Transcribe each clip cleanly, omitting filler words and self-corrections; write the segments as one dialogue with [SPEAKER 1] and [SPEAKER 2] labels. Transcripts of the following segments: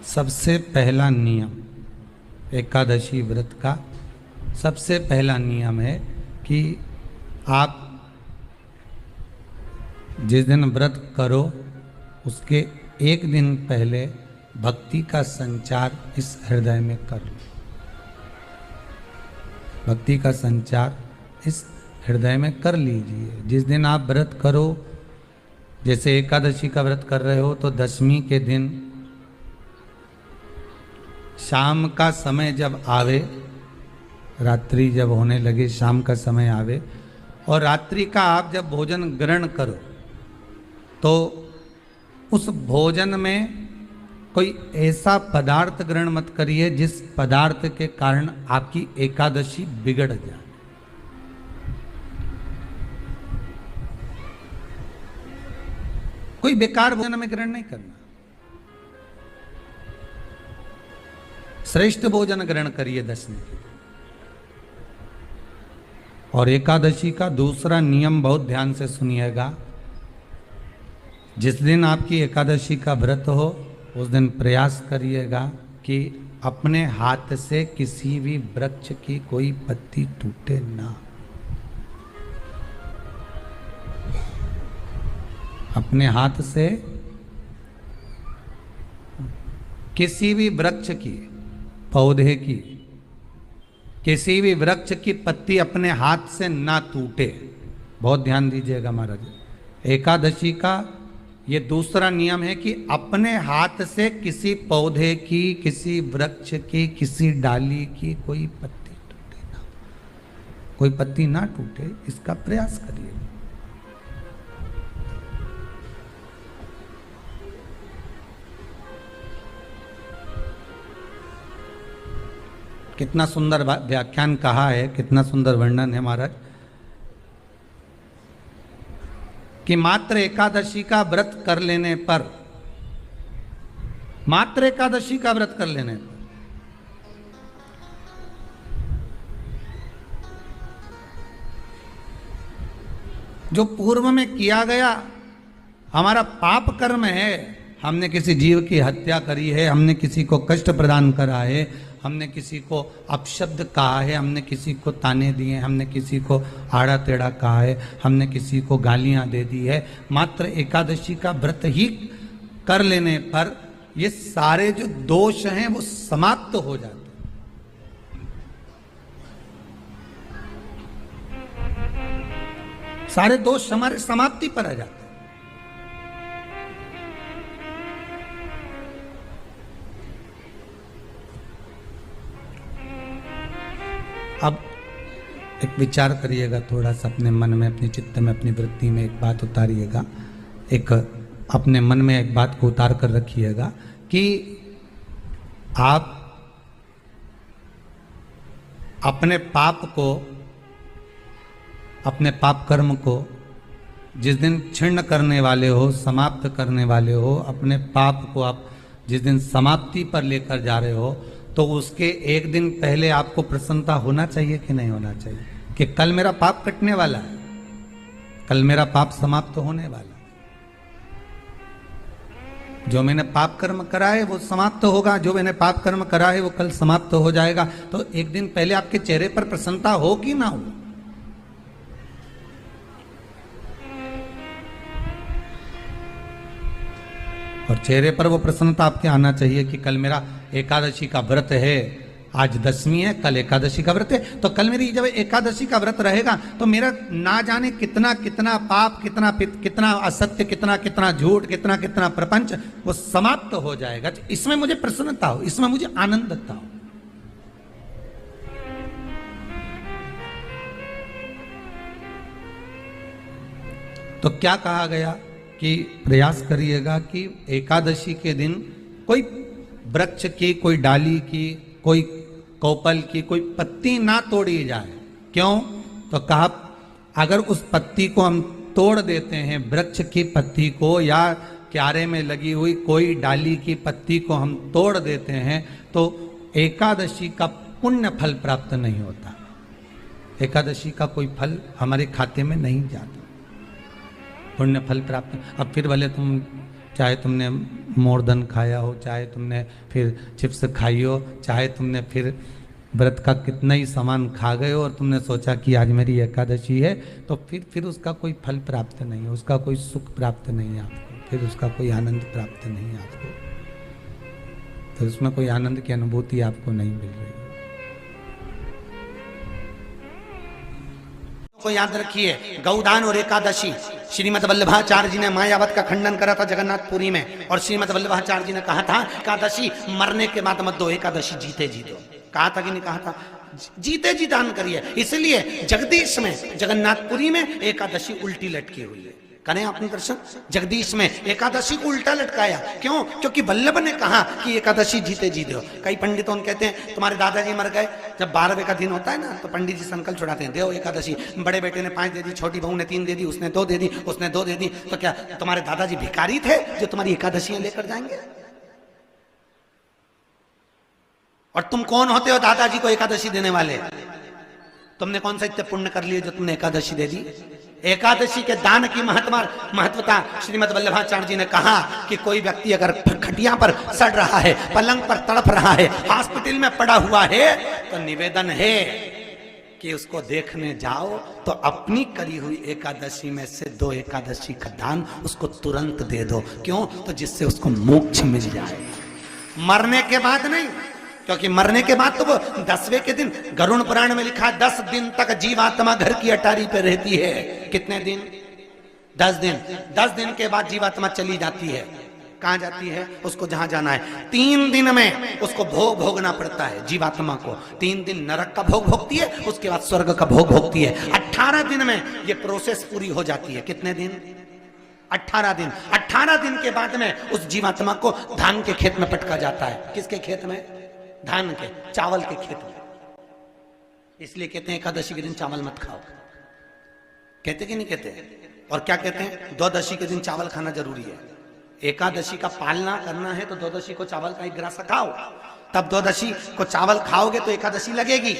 [SPEAKER 1] सबसे पहला नियम एकादशी व्रत का सबसे पहला नियम है कि आप जिस दिन व्रत करो उसके एक दिन पहले भक्ति का संचार इस हृदय में कर लो। भक्ति का संचार इस हृदय में कर लीजिए। जिस दिन आप व्रत करो, जैसे एकादशी का व्रत कर रहे हो तो दशमी के दिन शाम का समय जब आवे, रात्रि जब होने लगे, शाम का समय आवे और रात्रि का आप जब भोजन ग्रहण करो तो उस भोजन में कोई ऐसा पदार्थ ग्रहण मत करिए जिस पदार्थ के कारण आपकी एकादशी बिगड़ जाए। कोई बेकार भोजन में ग्रहण नहीं करना, श्रेष्ठ भोजन ग्रहण करिए दशमी के। और एकादशी का दूसरा नियम बहुत ध्यान से सुनिएगा। जिस दिन आपकी एकादशी का व्रत हो उस दिन प्रयास करिएगा कि अपने हाथ से किसी भी वृक्ष की कोई पत्ती टूटे ना। अपने हाथ से किसी भी वृक्ष की, पौधे की, किसी भी वृक्ष की पत्ती अपने हाथ से ना टूटे। बहुत ध्यान दीजिएगा महाराज। एकादशी का ये दूसरा नियम है कि अपने हाथ से किसी पौधे की, किसी वृक्ष की, किसी डाली की कोई पत्ती टूटे ना, कोई पत्ती ना टूटे, इसका प्रयास करिए। कितना सुंदर व्याख्यान कहा है, कितना सुंदर वर्णन है महाराज कि मात्र एकादशी का व्रत कर लेने पर, मात्र एकादशी का व्रत कर लेने पर जो पूर्व में किया गया हमारा पाप कर्म है, हमने किसी जीव की हत्या करी है, हमने किसी को कष्ट प्रदान करा है, हमने किसी को अपशब्द कहा है, हमने किसी को ताने दिए, हमने किसी को आड़ा टेढ़ा कहा है, हमने किसी को गालियां दे दी है, मात्र एकादशी का व्रत ही कर लेने पर ये सारे जो दोष हैं वो समाप्त हो जाते हैं। सारे दोष हमारे समाप्ति पर आ जाते हैं। अब एक विचार करिएगा थोड़ा सा अपने मन में, अपने चित्त में, अपनी वृत्ति में एक बात उतारिएगा। एक अपने मन में एक बात को उतार कर रखिएगा कि आप अपने पाप को, अपने पाप कर्म को जिस दिन क्षीण करने वाले हो, समाप्त करने वाले हो, अपने पाप को आप जिस दिन समाप्ति पर लेकर जा रहे हो तो उसके एक दिन पहले आपको प्रसन्नता होना चाहिए कि नहीं होना चाहिए कि कल मेरा पाप कटने वाला है, कल मेरा पाप समाप्त होने वाला है। जो मैंने पाप कर्म करा है वो समाप्त होगा, जो मैंने पाप कर्म करा है वो कल समाप्त हो जाएगा। तो एक दिन पहले आपके चेहरे पर प्रसन्नता हो कि ना हो? और चेहरे पर वो प्रसन्नता आपके आना चाहिए कि कल मेरा एकादशी का व्रत है, आज दशमी है, कल एकादशी का व्रत है, तो कल मेरी जब एकादशी का व्रत रहेगा तो मेरा ना जाने कितना कितना पाप, कितना असत्य, कितना झूठ, कितना प्रपंच वो समाप्त हो जाएगा। इसमें मुझे प्रसन्नता हो, इसमें मुझे आनंदता हो। तो क्या कहा गया कि प्रयास करिएगा कि एकादशी के दिन कोई वृक्ष की, कोई डाली की, कोई कोपल की कोई पत्ती ना तोड़ी जाए। क्यों? तो कहा अगर उस पत्ती को हम तोड़ देते हैं, वृक्ष की पत्ती को या क्यारे में लगी हुई कोई डाली की पत्ती को हम तोड़ देते हैं तो एकादशी का पुण्य फल प्राप्त नहीं होता, एकादशी का कोई फल हमारे खाते में नहीं जाता, पुण्य फल प्राप्त। अब फिर भले तुम चाहे तुमने मोरदन खाया हो, चाहे तुमने फिर चिप्स खाई हो, चाहे तुमने फिर व्रत का कितना ही सामान खा गए हो और तुमने सोचा कि आज मेरी एकादशी है, तो फिर उसका कोई फल प्राप्त नहीं है, उसका कोई सुख प्राप्त नहीं है आपको, फिर उसका कोई आनंद प्राप्त नहीं है आपको, तो उसमें कोई आनंद की अनुभूति आपको नहीं मिल रही।
[SPEAKER 2] को याद रखिए, गौदान और एकादशी, श्रीमद वल्लभाचार्य जी ने मायावत का खंडन करा था जगन्नाथपुरी में, और श्रीमद वल्लभाचार्य जी ने कहा था एकादशी मरने के बाद मत दो, एकादशी जीते जी दो। कहा था कि नहीं कहा था? जीते जी दान करिए। इसलिए जगदीश में, जगन्नाथपुरी में एकादशी उल्टी लटकी हुई है। करें आपने दर्शन? जगदीश में एकादशी को उल्टा लटकाया, क्यों? क्योंकि वल्लभ ने कहा कि एकादशी जीते जी दो। कई पंडितों कहते हैं तुम्हारे दादाजी मर गए, जब 12वें का दिन होता है ना, तो पंडित जी संकल्प छुड़ाते हैं, दो एकादशी। बड़े बेटे ने 5 दे दी, छोटी बहू ने 3 दे दी, उसने 2 दे दी, उसने 2 दे दी, तो क्या तुम्हारे दादाजी भिखारी थे जो तुम्हारी एकादशियां लेकर जाएंगे? और तुम कौन होते हो दादाजी को एकादशी देने वाले? तुमने कौन सा इतने पुण्य कर लिए जो तुमने एकादशी दे दी? एकादशी के दान की महत्वता श्रीमद वल्लभाचार्य जी ने कहा कि कोई व्यक्ति अगर खटिया पर सड़ रहा है, पलंग पर तड़प रहा है, हॉस्पिटल में पड़ा हुआ है, तो निवेदन है कि उसको देखने जाओ तो अपनी करी हुई एकादशी में से 2 एकादशी का दान उसको तुरंत दे दो। क्यों? तो जिससे उसको मोक्ष मिल जाए, मरने के बाद नहीं। क्योंकि मरने के बाद तो वो 10वें के दिन, गरुड़ पुराण में लिखा है 10 दिन तक जीवात्मा घर की अटारी पे रहती है। कितने दिन? 10 दिन। 10 दिन के बाद जीवात्मा चली जाती है। कहां जाती है? उसको जहां जाना है। 3 दिन में उसको भोग भोगना पड़ता है जीवात्मा को। 3 दिन नरक का भोग भोगती है, उसके बाद स्वर्ग का भोग भोगती है। 18 दिन में ये प्रोसेस पूरी हो जाती है। कितने दिन? 18 दिन। 18 दिन के बाद में उस जीवात्मा को धान के खेत में पटका जाता है। किसके खेत में? धान के, चावल के खेत में। इसलिए कहते हैं एकादशी के दिन चावल मत खाओ। कहते कि नहीं कहते? और क्या कहते हैं? द्वादशी के दिन चावल खाना जरूरी है। एकादशी का पालना करना है तो द्वादशी को चावल का 1 गिलास खाओ, तब द्वादशी को चावल खाओगे तो एकादशी लगेगी।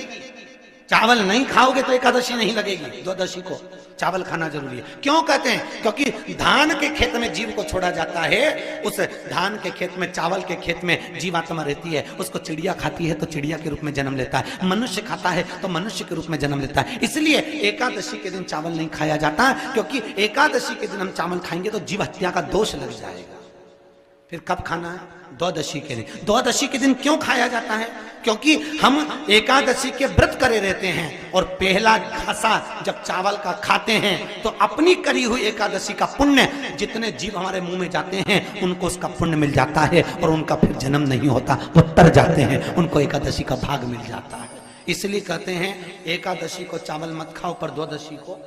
[SPEAKER 2] चावल नहीं खाओगे तो एकादशी नहीं लगेगी। द्वादशी को चावल खाना जरूरी है। क्यों कहते हैं? क्योंकि धान के खेत में जीव को छोड़ा जाता है, उस धान के खेत में, चावल के खेत में जीवात्मा रहती है। उसको चिड़िया खाती है तो चिड़िया के रूप में जन्म लेता है, मनुष्य खाता है तो मनुष्य के रूप में जन्म लेता है। इसलिए एकादशी के दिन चावल नहीं खाया जाता, क्योंकि एकादशी के दिन हम चावल खाएंगे तो जीव हत्या का दोष लग जाएगा। फिर कब खाना है? द्वादशी के दिन। द्वादशी के दिन क्यों खाया जाता है? क्योंकि हम एकादशी के व्रत करे रहते हैं, और पहला घासा जब चावल का खाते हैं तो अपनी करी हुई एकादशी का पुण्य, जितने जीव हमारे मुंह में जाते हैं उनको उसका पुण्य मिल जाता है, और उनका फिर जन्म नहीं होता, वो तर जाते हैं, उनको एकादशी का भाग मिल जाता है। इसलिए कहते हैं एकादशी को चावल मत खाओ, पर द्वादशी को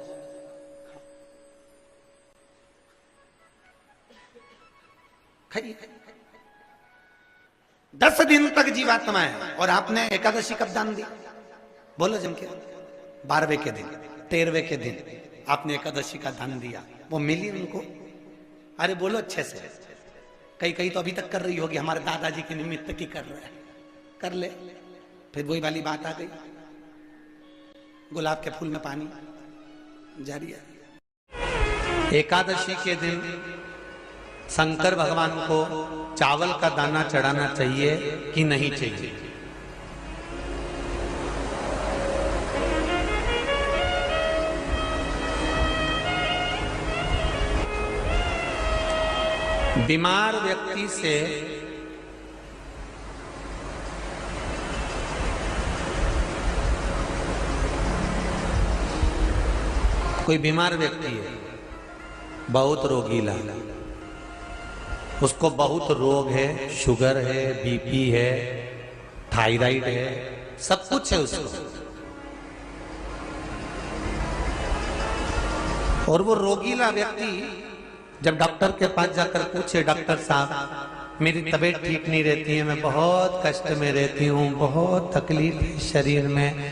[SPEAKER 2] खाइए। 10 दिन तक जीवात्मा है, और आपने एकादशी कब दान दी? बोलो जम के। 12वें के दिन, 13वें के दिन आपने एकादशी का दान दिया, वो मिली उनको? अरे बोलो अच्छे से। कई तो अभी तक कर रही होगी, हमारे दादाजी के निमित्त की कर रहे हैं, कर ले। फिर वही वाली बात आ गई, गुलाब के फूल में पानी जारी है। एकादशी के दिन शंकर भगवान को चावल का दाना चढ़ाना चाहिए कि नहीं चाहिए? बीमार व्यक्ति से कोई बीमार व्यक्ति है, बहुत रोगीला, उसको बहुत रोग है, शुगर है, बीपी है, थायराइड है, सब कुछ है उसको, और वो रोगीला व्यक्ति जब डॉक्टर के पास जाकर पूछे, डॉक्टर साहब मेरी तबीयत ठीक नहीं रहती है, मैं बहुत कष्ट में रहती हूँ, बहुत तकलीफ है शरीर में,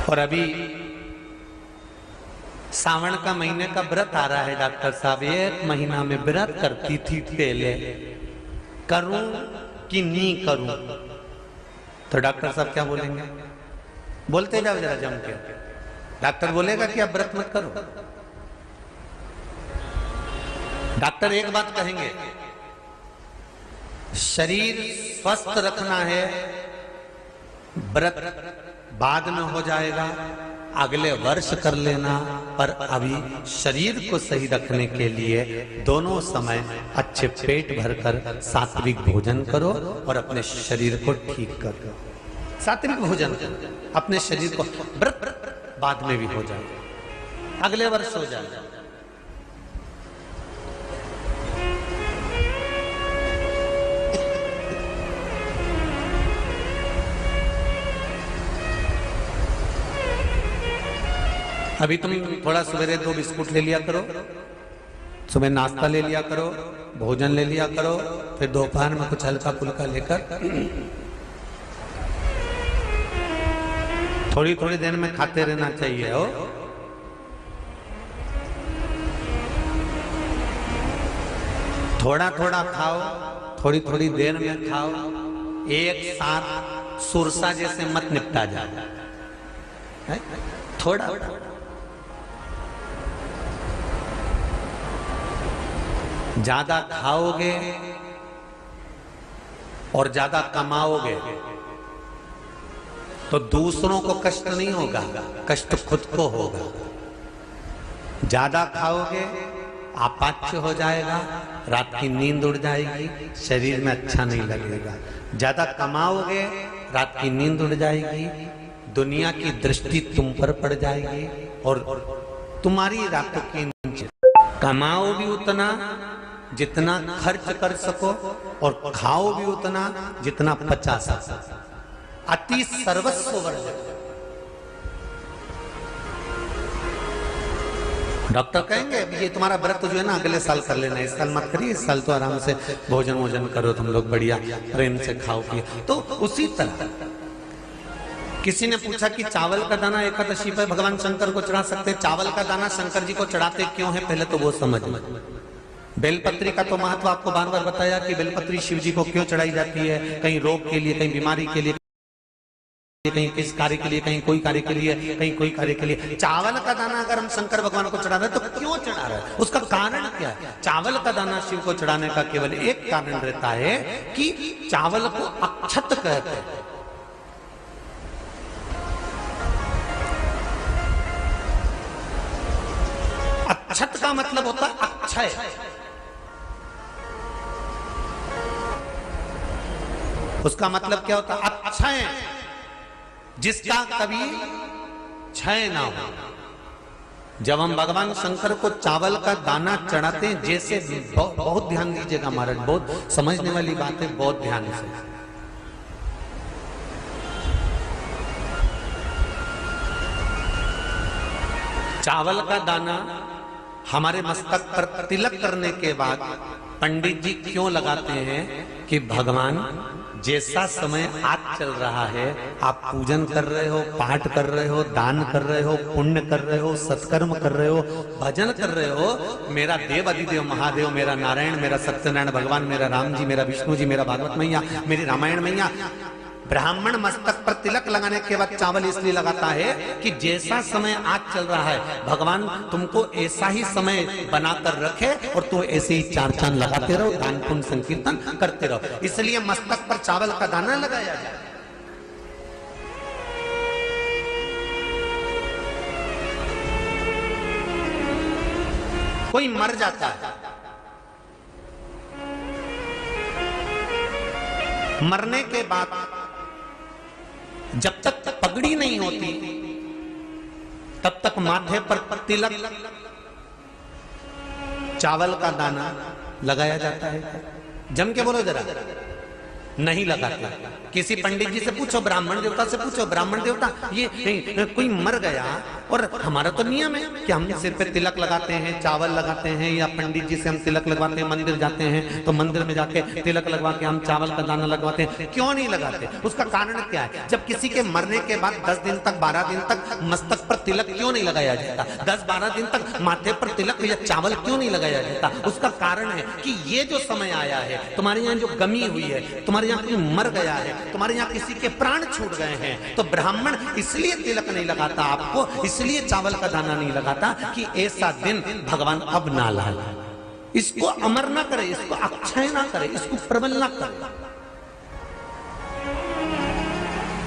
[SPEAKER 2] और अभी सावन का महीने का व्रत आ रहा है डॉक्टर साहब, 1 महीना में व्रत करती थी पहले, करूं कि नहीं करूं? तो डॉक्टर साहब क्या बोलेंगे? बोलते जाओ जरा जम के। डॉक्टर बोलेगा कि आप व्रत मत करो,
[SPEAKER 1] डॉक्टर एक बात कहेंगे, शरीर स्वस्थ रखना है, व्रत बाद में हो जाएगा, अगले वर्ष कर लेना, पर अभी शरीर को सही रखने के लिए दोनों समय अच्छे पेट भरकर सात्विक भोजन करो और अपने शरीर को ठीक करो। सात्विक भोजन करो, अपने शरीर को, व्रत बाद में भी हो जाए, अगले वर्ष हो जाए। अभी तुम थोड़ा सवेरे 2 बिस्कुट ले लिया करो, सुबह नाश्ता ले लिया करो, भोजन ले लिया करो, फिर दोपहर में कुछ हल्का फुल्का लेकर थोड़ी थोड़ी देर में खाते रहना चाहिए। हो थोड़ा थोड़ा खाओ, थोड़ी थोड़ी देर में खाओ, एक साथ सुरसा जैसे मत निपटा जाए, थोड़ा ज्यादा खाओगे और ज्यादा कमाओगे तो दूसरों को कष्ट नहीं होगा, कष्ट खुद को होगा। ज्यादा खाओगे अपाच्य हो जाएगा, रात की नींद उड़ जाएगी, शरीर में अच्छा नहीं लगेगा। ज्यादा कमाओगे, रात की नींद उड़ जाएगी, दुनिया की दृष्टि तुम पर पड़ जाएगी और तुम्हारी रातों की नींद। कमाओ भी उतना जितना खर्च कर सको और खाओ भी उतना जितना पचा सको। अति सर्वस्व वर्जक। डॉक्टर कहेंगे ये तुम्हारा व्रत जो है ना अगले साल कर लेना, इस साल मत करिए, इस साल तो आराम से भोजन वोजन करो तुम लोग, बढ़िया प्रेम से खाओ पिए। तो उसी तरह किसी ने पूछा कि चावल का दाना एकादशी पर भगवान शंकर को चढ़ा सकते, चावल का दाना शंकर जी को चढ़ाते क्यों है, पहले तो वो समझ लो। बेलपत्री का तो महत्व आपको बार बार बताया कि बेलपत्री शिव जी को क्यों चढ़ाई जाती है, कहीं रोग के लिए, कहीं बीमारी के लिए, कहीं किस कार्य के लिए, कहीं कोई कार्य के लिए, कहीं कोई कार्य के लिए। चावल का दाना अगर हम शंकर भगवान को चढ़ा रहे हैं तो क्यों चढ़ा रहे हैं, उसका कारण क्या है? चावल का दाना शिव को चढ़ाने का केवल एक कारण रहता है कि चावल को अक्षत कहते हैं। अक्षत का मतलब होता है अक्षय। उसका मतलब क्या होता है? अक्षय, जिसका कभी क्षय ना हो। जब हम भगवान शंकर को चावल का दाना चढ़ाते हैं, जैसे बहुत ध्यान दीजिएगा महाराज, बहुत समझने वाली बात है, बहुत ध्यान से। चावल का दाना हमारे मस्तक पर तिलक करने के बाद पंडित जी क्यों लगाते हैं कि भगवान जैसा समय आज चल रहा है, आप पूजन कर रहे हो, पाठ कर रहे हो, दान कर रहे हो, पुण्य कर रहे हो, सत्कर्म कर रहे हो, भजन कर रहे हो, मेरा देव अधिदेव महादेव, मेरा नारायण, मेरा सत्यनारायण भगवान, मेरा राम जी, मेरा विष्णु जी, मेरा भागवत मैया, मेरी रामायण मैया, ब्राह्मण मस्तक पर तिलक लगाने के बाद चावल इसलिए लगाता है कि जैसा समय आज चल रहा है, भगवान तुमको ऐसा ही समय बनाकर रखे और तो ऐसे ही चार चांद लगाते रहो, दान पुण्य संकीर्तन करते रहो। इसलिए मस्तक पर चावल का दाना लगाया जाए। कोई मर जाता है, मरने के बाद जब तक पगड़ी नहीं होती तब तक माथे पर तिलक चावल का दाना लगाया जाता है। जम के बोलो जरा, नहीं लगाते। किसी पंडित जी से पूछो, ब्राह्मण देवता से पूछो, ब्राह्मण देवता ये कोई मर गया और हमारा तो नियम है कि हम सिर पे तिलक लगाते हैं, चावल लगाते हैं, या पंडित जी से हम तिलक लगवाते हैं, मंदिर जाते हैं तो मंदिर में जाके तिलक लगवा के हम चावल का दाना लगवाते हैं, क्यों नहीं लगाते? उसका कारण क्या है? जब किसी के मरने के बाद 10 दिन तक 12 दिन तक मस्तक पर तिलक क्यों नहीं लगाया जाता? 10-12 दिन तक माथे पर तिलक या चावल क्यों नहीं लगाया जाता? उसका कारण है कि ये जो समय आया है, तुम्हारे यहाँ जो गमी हुई है, तुम्हारे यहाँ कोई मर गया है, तुम्हारे यहाँ किसी के प्राण छूट गए हैं, तो ब्राह्मण इसलिए तिलक नहीं लगाता आपको, इसलिए चावल का दाना नहीं लगाता कि ऐसा दिन भगवान अब ना लाए।
[SPEAKER 2] इसको अमर ना करे, इसको अक्षय ना करे, इसको प्रबल ना करे।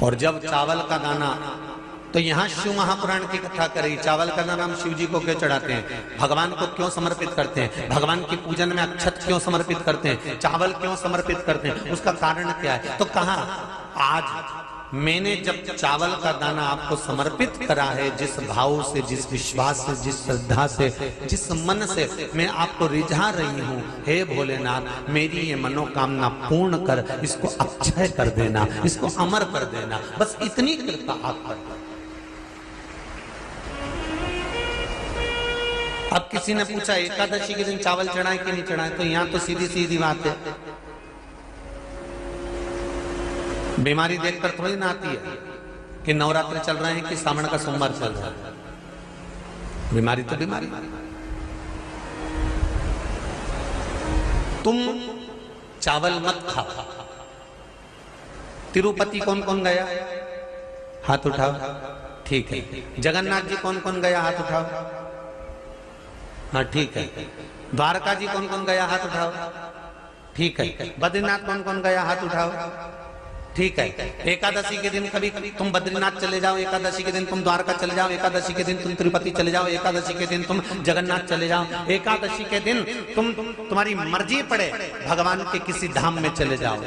[SPEAKER 2] और जब चावल का दाना, तो यहां शिव महापुराण की कथा करी, चावल का दाना हम शिव जी को क्यों चढ़ाते हैं, भगवान को क्यों समर्पित करते हैं, भगवान की पूजन में अक्षत क्यों समर्पित करते हैं, चावल क्यों समर्पित करते हैं, उसका कारण क्या है। तो कहा आज मैंने जब चावल का दाना आपको समर्पित करा है, जिस भाव से, जिस विश्वास से, जिस श्रद्धा से, जिस मन से मैं आपको रिझा रही हूं, हे भोलेनाथ मेरी ये मनोकामना पूर्ण कर, इसको अक्षय कर देना, इसको अमर कर देना, बस इतनी कृपा आप कर। अब किसी ने पूछा एकादशी के दिन चावल चढ़ाए कि नहीं चढ़ाए, तो यहां तो सीधी सीधी बात है, बीमारी देखकर थोड़ी ना आती है कि नवरात्र चल रहे हैं कि सावन का सोमवार चल रहा है, बीमारी तो बीमारी। तुम चावल मत खाओ। तिरुपति कौन कौन गया, हाथ उठाओ, ठीक है। जगन्नाथ जी कौन कौन गया, हाथ उठाओ, हाँ ठीक है। द्वारका जी कौन कौन गया, हाथ उठाओ, ठीक है। बद्रीनाथ कौन कौन गया, हाथ उठाओ, ठीक है। एकादशी के दिन कभी तुम बद्रीनाथ चले जाओ, एकादशी के दिन तुम द्वारका चले जाओ, एकादशी के दिन तुम तिरुपति चले जाओ, एकादशी के दिन तुम जगन्नाथ चले जाओ, एकादशी के दिन तुम्हारी मर्जी पड़े भगवान के किसी धाम में चले जाओ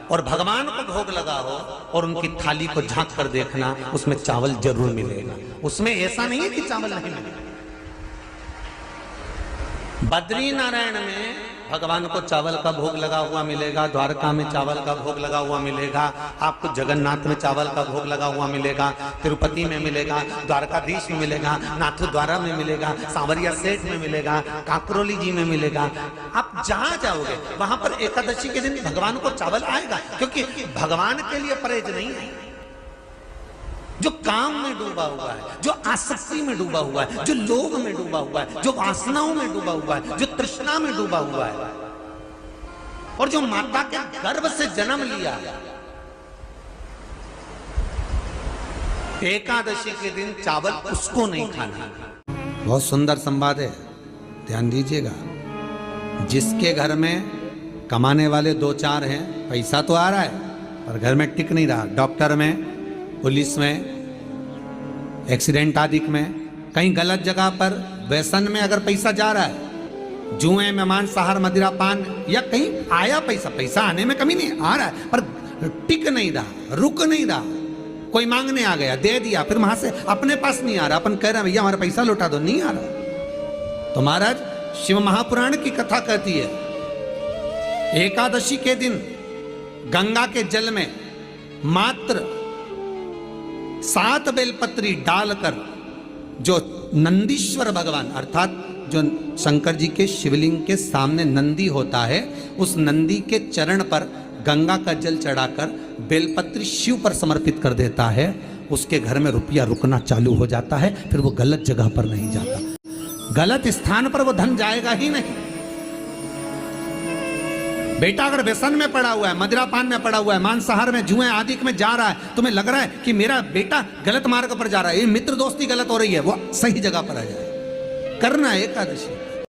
[SPEAKER 2] और भगवान को भोग लगाओ और उनकी थाली को झांक कर देखना, उसमें चावल जरूर मिलेगा, उसमें ऐसा नहीं है कि चावल नहीं मिलेगा। बद्री नारायण में भगवान को चावल का भोग लगा हुआ मिलेगा, द्वारका में चावल का भोग लगा हुआ मिलेगा, आपको जगन्नाथ में चावल का भोग लगा हुआ मिलेगा, तिरुपति में मिलेगा, द्वारकाधीश में मिलेगा, नाथू द्वारा में मिलेगा, सांवरिया सेठ में मिलेगा, काकरोली जी में मिलेगा। आप जहां जाओगे वहां पर एकादशी के दिन भगवान को चावल आएगा, क्योंकि भगवान के लिए परहेज नहीं है। जो काम में डूबा हुआ है, जो आसक्ति में डूबा हुआ है, जो लोभ में डूबा हुआ है, जो वासनाओं में डूबा हुआ है, जो तृष्णा में डूबा हुआ है, और जो माता के गर्भ से जन्म लिया, एकादशी के दिन चावल उसको नहीं खाना। बहुत सुंदर संवाद है, ध्यान दीजिएगा। जिसके घर में कमाने वाले दो चार हैं, पैसा तो आ रहा है पर घर में टिक नहीं रहा, डॉक्टर में, पुलिस में, एक्सीडेंट आदि में, कहीं गलत जगह पर व्यसन में अगर पैसा जा रहा है, जुए में, मांसाहार, मदिरा पान, या कहीं आया पैसा आने में कमी नहीं, आ रहा है पर टिक नहीं रहा, रुक नहीं रहा, कोई मांगने आ गया, दे दिया, फिर वहां से अपने पास नहीं आ रहा, अपन कह रहे हैं भैया हमारा पैसा लौटा दो, नहीं आ रहा। तो महाराज शिव महापुराण की कथा कहती है, एकादशी के दिन गंगा के जल में मात्र 7 बेलपत्री डालकर, जो नंदीश्वर भगवान अर्थात जो शंकर जी के शिवलिंग के सामने नंदी होता है, उस नंदी के चरण पर गंगा का जल चढ़ाकर बेलपत्री शिव पर समर्पित कर देता है, उसके घर में रुपया रुकना चालू हो जाता है, फिर वो गलत जगह पर नहीं जाता, गलत स्थान पर वो धन जाएगा ही नहीं। बेटा अगर व्यसन में पड़ा हुआ है, मदिरा पान में पड़ा हुआ है, मांसाहार में, जुए आदि में जा रहा है, तुम्हें लग रहा है कि मेरा बेटा गलत मार्ग पर जा रहा है, ये मित्र दोस्ती गलत हो रही है, वो सही जगह पर आ जाए, करना है एकादशी।